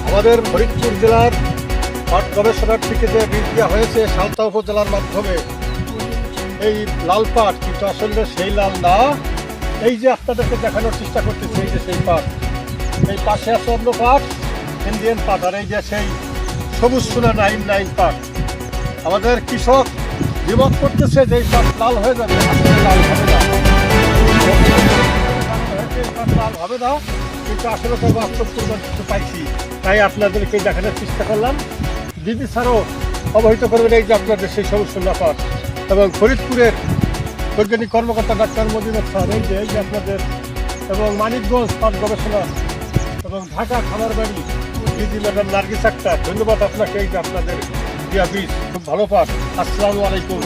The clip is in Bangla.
আমাদের ফরিদপুর জেলার পাট গবেষণার থেকে যে বীজ দেওয়া হয়েছে সালতা উপজেলার মাধ্যমে, এই লাল পাট কিন্তু আসলে সেই লাল না। এই যে আপনাদেরকে দেখানোর চেষ্টা করতেছে, এই যে সেই পাট, এই পাশে আছে অন্য পাট, ইন্ডিয়ান পাট, আর এই যে সেই সবুজ সোনা 9 পাট। আমাদের কৃষক বিমত করতেছে যে এই পাট লাল হয়ে যাবে, আসলে লাল হবে না, এই পাট লাল হবে না, কিন্তু আসলে তো বাস্তব প্রমাণ কিছু পাইছি, তাই আপনাদেরকে দেখানোর চেষ্টা করলাম। দিদি স্যারও অবহিত করবেন এই যে আপনাদের সেই সবুজ সোনা পাট। এবং ফরিদপুরের বৈজ্ঞানিক কর্মকর্তা ডাক্তার মদিনা স্যার, এই যে আপনাদের, এবং মানিকগঞ্জ পাট গবেষণা এবং ঢাকা খামারবাড়ি দিদি ম্যাডাম নার্গিস আক্তার, ধন্যবাদ আপনাকে। এই যে আপনাদের দিয়া বীজ খুব ভালো পাট। আসসালামু আলাইকুম।